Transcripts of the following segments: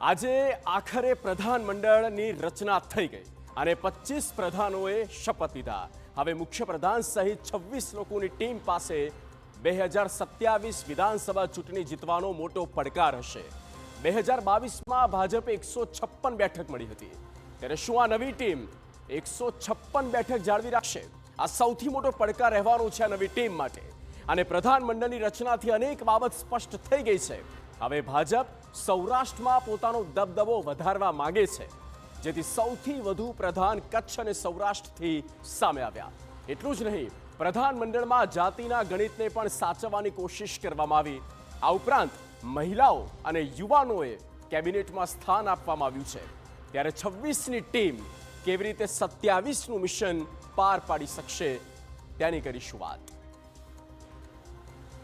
આજે આખરે પ્રધાનમંડળની રચના થઈ ગઈ અને 25 પ્રધાનોએ શપથ લીધા. હવે મુખ્ય પ્રધાન સહિત 26 લોકોની ટીમ પાસે 2027 વિધાનસભા ચૂંટણી જીતવાનો મોટો પડકાર હશે. 2022માં ભાજપે 156 બેઠક મળી હતી, ત્યારે શું આ નવી ટીમ 156 બેઠક જાળવી રાખશે? આ સૌથી મોટો પડકાર રહેવાનો છે આ નવી ટીમ માટે. અને પ્રધાનમંડળની રચનાથી અનેક બાબત સ્પષ્ટ થઈ ગઈ છે. હવે ભાજપ સૌરાષ્ટ્રમાં પોતાનો દબદબો વધારવા માંગે છે, જેથી સૌથી વધુ પ્રધાન કચ્છ અને સૌરાષ્ટ્રથી સામે આવ્યા. એટલું જ નહીં, પ્રધાનમંડળમાં જાતિના ગણિતને પણ સાચવવાની કોશિશ કરવામાં આવી. આ ઉપરાંત મહિલાઓ અને યુવાનોએ કેબિનેટમાં સ્થાન આપવામાં આવ્યું છે. ત્યારે 26ની ટીમ કેવી રીતે 27નું મિશન પાર પાડી શકશે તેની કરીશું વાત.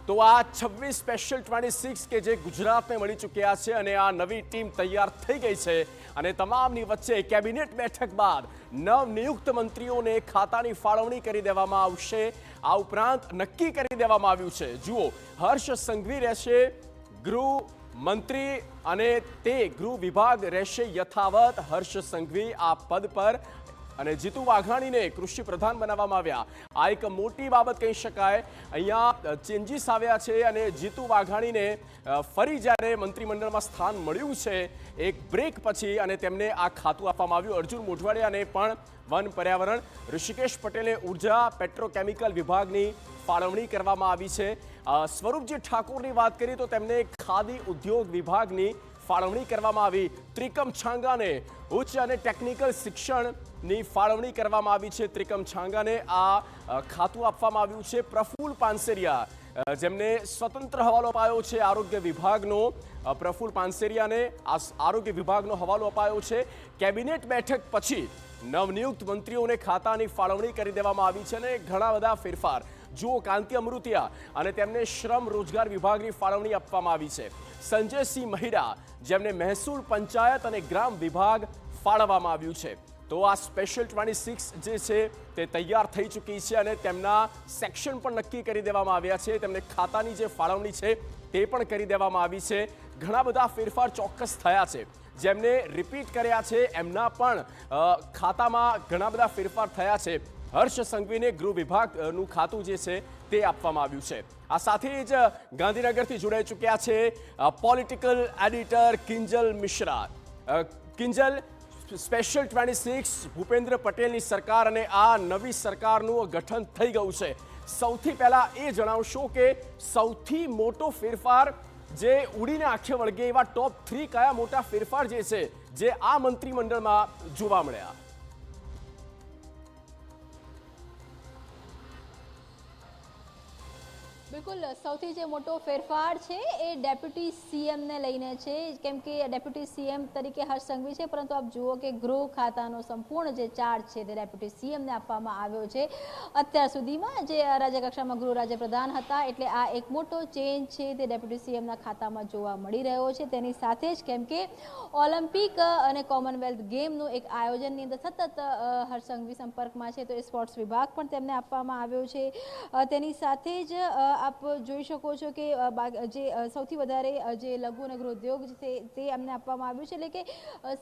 તો આ 26 સ્પેશિયલ 26 કે જે ગુજરાતને મળી ચૂક્યા છે અને આ નવી ટીમ તૈયાર થઈ ગઈ છે અને તમામની વચ્ચે કેબિનેટ બેઠક બાદ નવનિયુક્ત મંત્રીઓને ખાતાની ફાળવણી કરી દેવામાં આવશે. આ ઉપરાંત નક્કી કરી દેવામાં આવ્યું છે, જુઓ, હર્ષ સંઘવી રહેશે ગૃહ મંત્રી અને તે ગૃહ વિભાગ રહેશે યથાવત. હર્ષ સંઘવી આ પદ પર અને જીતુ વાઘાણીને કૃષિ પ્રધાન બનાવવામાં આવ્યા. આ એક મોટી બાબત કહી શકાય. અહીંયા ચેન્જીસ આવ્યા છે અને જીતુ વાઘાણીને ફરી જ્યારે મંત્રીમંડળમાં સ્થાન મળ્યું છે એક બ્રેક પછી અને તેમને આ ખાતું આપવામાં આવ્યું. અર્જુન મોઢવાડિયાને પણ વન પર્યાવરણ, ઋષિકેશ પટેલે ઉર્જા પેટ્રોકેમિકલ વિભાગની ફાળવણી કરવામાં આવી છે. સ્વરૂપજી ઠાકોરની વાત કરીએ તો તેમને ખાદી ઉદ્યોગ વિભાગની ફાળવણી કરવામાં આવી. ત્રિકમ છાંગાને ઉચ્ચ અને ટેકનિકલ શિક્ષણની ફાળવણી કરવામાં આવી છે. ત્રિકમ છાંગાને આ ખાતું આપવામાં આવ્યું છે. પ્રફુલ પાનસેરિયા, જેમને સ્વતંત્ર હવાલો અપાયો છે આરોગ્ય વિભાગનો, પ્રફુલ પાનસેરિયાને આરોગ્ય વિભાગનો હવાલો અપાયો છે. કેબિનેટ બેઠક પછી નવનિયુક્ત મંત્રીઓને ખાતાની ફાળવણી કરી દેવામાં આવી છે અને ઘણા બધા ફેરફાર. જુઓ, કાંતિ અમૃતિયા અને તેમને શ્રમ રોજગાર વિભાગની ફાળવણી આપવામાં આવી છે. સંજયસિંહ મહિડા, જેમને મહેસૂલ, પંચાયત અને ગ્રામ વિભાગ ફાળવવામાં આવ્યું છે. તો આ સ્પેશિયલ 26 જે છે તે તૈયાર થઈ ચૂકી છે અને તેમના સેક્શન પણ નક્કી કરી દેવામાં આવ્યા છે. તેમને ખાતાની જે ફાળવણી છે તે પણ કરી દેવામાં આવી છે. ઘણા બધા ફેરફાર ચોક્કસ થયા છે. જેમને રિપીટ કર્યા છે એમના પણ ખાતામાં ઘણા બધા ફેરફાર થયા છે. હર્ષ સંઘવીને ગૃહ વિભાગનું ખાતું જે છે તે આપવામાં આવ્યું છે. આ સાથે જ ગાંધીનગરથી જોડાઈ ચૂક્યા છે political editor Kinjal Mishra. Kinjal, special 26 Bhupendra પટેલની સરકાર અને આ નવી સરકારનું ગઠન થઈ ગયું છે. સૌથી પહેલા એ જણાવશો કે સૌથી મોટો ફેરફાર જે ઉડીને આંખે વળગે એવા ટોપ 3 કયા મોટા ફેરફાર જે છે જે આ મંત્રીમંડળમાં જોવા મળ્યા? બિલકુલ, સૌથી જે મોટો ફેરફાર છે એ ડેપ્યુટી સીએમને લઈને છે, કેમ કે ડેપ્યુટી સીએમ તરીકે હર્ષ સંઘવી છે, પરંતુ આપ જુઓ કે ગૃહ ખાતાનો સંપૂર્ણ જે ચાર્જ છે તે ડેપ્યુટી સીએમને આપવામાં આવ્યો છે. અત્યાર સુધીમાં જે રાજ્યકક્ષામાં ગૃહ રાજ્યપ્રધાન હતા, એટલે આ એક મોટો ચેન્જ છે તે ડેપ્યુટી સીએમના ખાતામાં જોવા મળી રહ્યો છે. તેની સાથે જ કેમ કે ઓલિમ્પિક અને કોમનવેલ્થ ગેમનું એક આયોજનની અંદર સતત હર્ષ સંઘવી સંપર્કમાં છે, તો એ સ્પોર્ટ્સ વિભાગ પણ તેમને આપવામાં આવ્યો છે. તેની સાથે જ આપ જોઈ શકો છો કે જે સૌથી વધારે જે લઘુ અને ગૃહ ઉદ્યોગ છે તે અમને આપવામાં આવ્યું છે. એટલે કે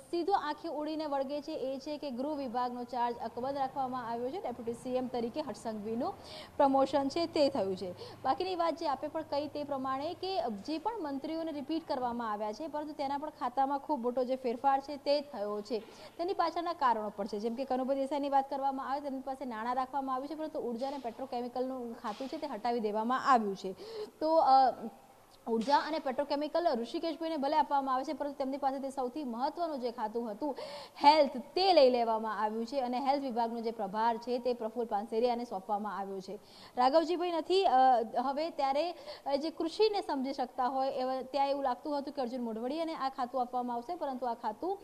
સીધો આંખે ઉડીને વળગે છે એ છે કે ગૃહ વિભાગનો ચાર્જ અકબંધ રાખવામાં આવ્યો છે. ડેપ્યુટી સીએમ તરીકે હર્ષ સંઘવીનું પ્રમોશન છે તે થયું છે. બાકીની વાત જે આપે પણ કહી તે પ્રમાણે કે જે પણ મંત્રીઓને રિપીટ કરવામાં આવ્યા છે, પરંતુ તેના પણ ખાતામાં ખૂબ મોટો જે ફેરફાર છે તે થયો છે. તેની પાછળના કારણો પણ છે. જેમ કે કનુભાઈ દેસાઈની વાત કરવામાં આવે, તેમની પાસે નાણાં રાખવામાં આવ્યું છે, પરંતુ ઉર્જા અને પેટ્રોકેમિકલનું ખાતું છે તે હટાવી દેવામાં આવ્યું છે. તો ઉર્જા અને પેટ્રોકેમિકલ ઋષિકેશભાઈને ભલે આપવામાં આવે છે, પરંતુ તેમની પાસેથી સૌથી મહત્વનું જે ખાતું હતું હેલ્થ તે લઈ લેવામાં આવ્યું છે અને હેલ્થ વિભાગનો જે પ્રભાર છે તે પ્રફુલ પાનસેરિયાને સોંપવામાં આવ્યો છે. રાઘવજીભાઈ નથી હવે, ત્યારે જે કૃષિને સમજી શકતા હોય ત્યાં એવું લાગતું હતું કે અર્જુન મોઢવાડિયાને આ ખાતું આપવામાં આવશે, પરંતુ આ ખાતું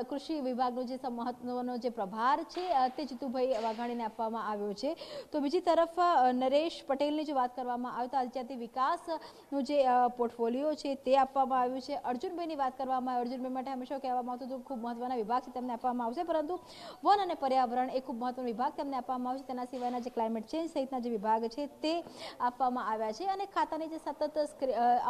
કૃષિ વિભાગનો જે મહત્વનો જે પ્રભાર છે તે જીતુભાઈ વાઘાણીને આપવામાં આવ્યો છે. તો બીજી તરફ નરેશ પટેલની જો વાત કરવામાં આવે તો આદિજાતિ વિકાસનું જે પોર્ટફોલિયો છે તે આપવામાં આવ્યું છે. અર્જુનભાઈની વાત કરવામાં આવે, અર્જુનભાઈ માટે હંમેશા કહેવામાં આવતું હતું ખૂબ મહત્વના વિભાગ છે તેમને આપવામાં આવશે, પરંતુ વન અને પર્યાવરણ એ ખૂબ મહત્વનો વિભાગ તેમને આપવામાં આવશે. તેના સિવાયના જે ક્લાઇમેટ ચેન્જ સહિતના જે વિભાગ છે તે આપવામાં આવ્યા છે. અને ખાતાની જે સતત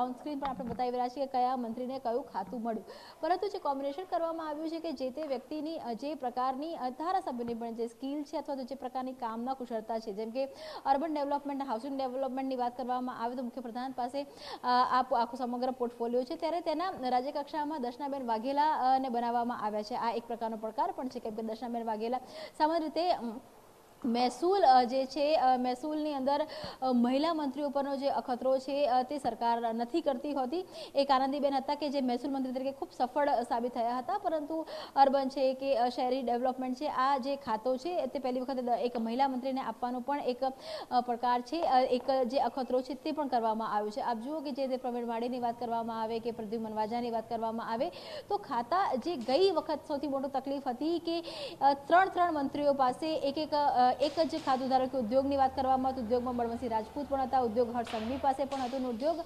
ઓન સ્ક્રીન પણ આપણે બતાવી રહ્યા છીએ કે કયા મંત્રીને કયું ખાતું મળ્યું, પરંતુ જે કોમ્બિનેશન કરવામાં આવ્યું છે કે જે તે વ્યક્તિની જે પ્રકારની ધારાસભ્યની પણ જે સ્કિલ છે અથવા તો જે પ્રકારની કામના કુશળતા છે, જેમ કે અર્બન ડેવલપમેન્ટ, હાઉસિંગ ડેવલપમેન્ટની વાત કરવામાં આવે તો મુખ્યપ્રધાન પાસે આખું સમગ્ર પોર્ટફોલિયો છે, ત્યારે તેના રાજ્યકક્ષામાં દર્શનાબેન વાઘેલાને બનાવવામાં આવ્યા છે. આ એક પ્રકારનો પડકાર પણ છે, કેમ કે દર્શનાબેન વાઘેલા સામાન્ય રીતે મહેસૂલ જે છે મહેસૂલની અંદર મહિલા મંત્રીઓ પરનો જે અખતરો છે તે સરકાર નથી કરતી હોતી. એક આનંદીબેન હતા કે જે મહેસૂલ મંત્રી તરીકે ખૂબ સફળ સાબિત થયા હતા, પરંતુ અર્બન છે કે શહેરી ડેવલપમેન્ટ છે, આ જે ખાતો છે તે પહેલી વખત એક મહિલા મંત્રીને આપવાનો પણ એક પડકાર છે, એક જે અખતરો છે તે પણ કરવામાં આવ્યું છે. આપ જુઓ કે જે પ્રવીણ વાડેની વાત કરવામાં આવે કે પ્રદ્યુમન વાજાની વાત કરવામાં આવે તો ખાતા જે ગઈ વખત સૌથી મોટી તકલીફ હતી કે ત્રણ મંત્રીઓ પાસે એક જ ખાતું, ધારો કે ઉદ્યોગની વાત કરવામાં આવે તો ઉદ્યોગમાં બળવંતસિંહ રાજપૂત પણ હતા, ઉદ્યોગ હર્ષ સંઘવી પાસે પણ હતું, ઉદ્યોગ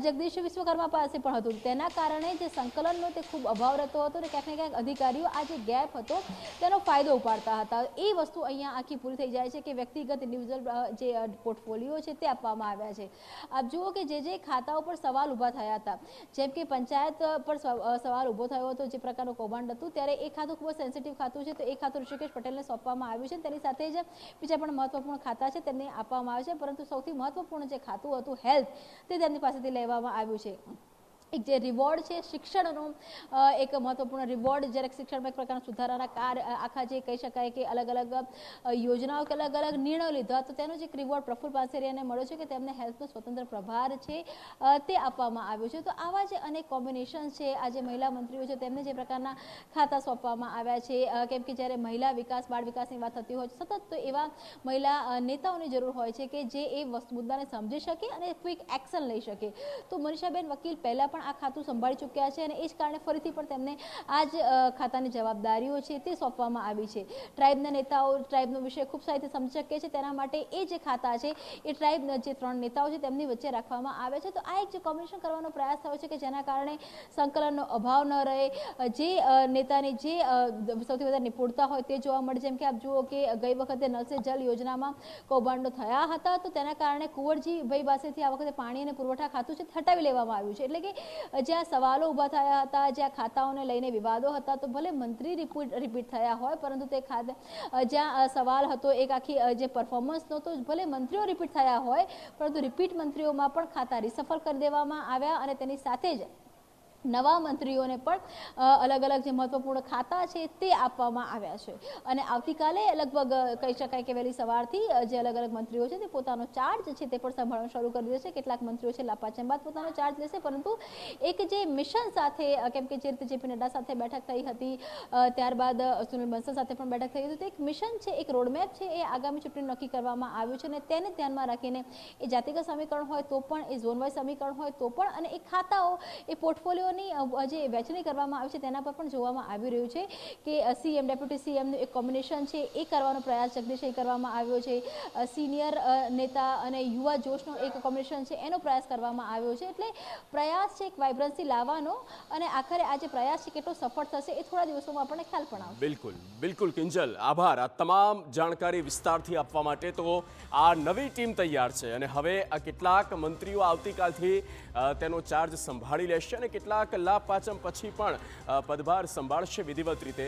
જગદીશ વિશ્વકર્મા પાસે પણ હતું. તેના કારણે જે સંકલનનો તે ખૂબ અભાવ રહેતો હતો અને ક્યાંક ને ક્યાંક અધિકારીઓ આ જે ગેપ હતો તેનો ફાયદો ઉપાડતા હતા. એ વસ્તુ અહીંયા આખી પૂરી થઈ જાય છે કે વ્યક્તિગત ઇન્ડિવિજ્યુઅલ જે પોર્ટફોલિયો છે તે આપવામાં આવ્યા છે. આપ જુઓ કે જે ખાતાઓ પર સવાલ ઊભા થયા હતા, જેમ કે પંચાયત પર સવાલ ઊભો થયો હતો, જે પ્રકારનું કૌભાંડ હતું, ત્યારે એ ખાતું ખૂબ જ સેન્સિટિવ ખાતું છે, તો એ ખાતું ઋષિકેશ પટેલને સોંપવામાં આવ્યું છે. તેની સાથે જ બીજા પણ મહત્વપૂર્ણ ખાતા છે તેમને આપવામાં આવે છે, પરંતુ સૌથી મહત્વપૂર્ણ જે ખાતું હતું હેલ્થ તે તેમની પાસેથી લેવામાં આવ્યું છે. એક જે રિવોર્ડ છે શિક્ષણનો એક મહત્વપૂર્ણ રિવોર્ડ, જ્યારે શિક્ષણમાં એક પ્રકારના સુધારાના આખા જે કહી શકાય કે અલગ અલગ યોજનાઓ કે અલગ અલગ નિર્ણયો લીધા, તો તેનો જે એક રિવોર્ડ પ્રફુલ્લ પાનસેરિયાને મળ્યો છે કે તેમને હેલ્થનો સ્વતંત્ર પ્રભાર છે તે આપવામાં આવ્યો છે. તો આવા જે અનેક કોમ્બિનેશન છે, આ જે મહિલા મંત્રીઓ છે તેમને જે પ્રકારના ખાતા સોંપવામાં આવ્યા છે, કેમ કે જ્યારે મહિલા વિકાસ, બાળ વિકાસની વાત થતી હોય છે સતત, તો એવા મહિલા નેતાઓની જરૂર હોય છે કે જે એ મુદ્દાને સમજી શકે અને ક્વિક એક્શન લઈ શકે. તો મનીષાબેન વકીલ પહેલા પણ આ ખાતું સંભાળી ચૂક્યા છે અને એ જ કારણે ફરીથી પણ તેમને આ જ ખાતાની જવાબદારીઓ છે તે સોંપવામાં આવી છે. ટ્રાઇબના નેતાઓ ટ્રાઇબનો વિષય ખૂબ સારી રીતે સમજી શકે છે, તેના માટે એ જે ખાતા છે એ ટ્રાઇબના જે 3 નેતાઓ છે તેમની વચ્ચે રાખવામાં આવે છે. તો આ એક જે કોમ્બિનેશન કરવાનો પ્રયાસ થયો છે કે જેના કારણે સંકલનનો અભાવ ન રહે, જે નેતાની જે સૌથી વધારે નિપુણતા હોય તે જોવા મળે. જેમ કે આપ જુઓ કે ગઈ વખતે નલ સે જલ યોજનામાં કૌભાંડો થયા હતા, તો તેના કારણે કુંવરજીભાઈ પાસેથી આ વખતે પાણી અને પુરવઠા ખાતું છે હટાવી લેવામાં આવ્યું છે. એટલે કે જ્યાં સવાલો ઊભા થયા હતા, જ્યાં ખાતાઓને લઈને વિવાદો હતા, તો ભલે મંત્રી રિપીટ થયા હોય, પરંતુ તે જ્યાં સવાલ હતો એક આખી જે પરફોર્મન્સનો, તો ભલે મંત્રીઓ રિપીટ થયા હોય, પરંતુ રિપીટ મંત્રીઓમાં પણ ખાતા રિસફલ કરી દેવામાં આવ્યા અને તેની સાથે જ નવા મંત્રીઓને પણ અલગ અલગ જે મહત્વપૂર્ણ ખાતા છે તે આપવામાં આવ્યા છે. અને આવતીકાલે લગભગ કહી શકાય કે વહેલી સવારથી જે અલગ અલગ મંત્રીઓ છે તે પોતાનો ચાર્જ છે તે પણ સંભાળવાનું શરૂ કરી દેશે. કેટલાક મંત્રીઓ છે લાપાચમ બાદ પોતાનો ચાર્જ લેશે, પરંતુ એક જે મિશન સાથે, કેમ કે જે રીતે જેપી નડ્ડા સાથે બેઠક થઈ હતી, ત્યારબાદ સુનિલ બંસલ સાથે પણ બેઠક થઈ હતી, તો એક મિશન છે, એક રોડમેપ છે, એ આગામી ચૂંટણી નક્કી કરવામાં આવ્યું છે અને તેને ધ્યાનમાં રાખીને એ જાતિગત સમીકરણ હોય તો પણ, એ ઝોન વાઇઝ સમીકરણ હોય તો પણ, અને એ ખાતાઓ એ પોર્ટફોલિયો જે વહેંચણી કરવામાં આવી છે તેના પર પણ જોવામાં આવી રહ્યું છે કે સીએમ, ડેપ્યુટી સીએમનું એક કોમ્બિનેશન છે એ કરવાનો પ્રયાસ જગદીશ કરવામાં આવ્યો છે. સિનિયર નેતા અને યુવા જોશનો એક કોમ્બિનેશન છે એનો પ્રયાસ કરવામાં આવ્યો છે. એટલે પ્રયાસ છે એક વાઇબ્રન્સી લાવવાનો, અને આખરે આ જે પ્રયાસ છે કેટલો સફળ થશે એ થોડા દિવસોમાં આપણને ખ્યાલ પણ આવશે. બિલકુલ બિલકુલ કિંજલ, આભાર આ તમામ જાણકારી વિસ્તારથી આપવા માટે. તો આ નવી ટીમ તૈયાર છે અને હવે આ કેટલાક મંત્રીઓ આવતીકાલથી તેનો ચાર્જ સંભાળી લેશે અને કેટલાક લાભ પાચમ પછી પણ પદભાર સંભાળશે વિધિવત રીતે.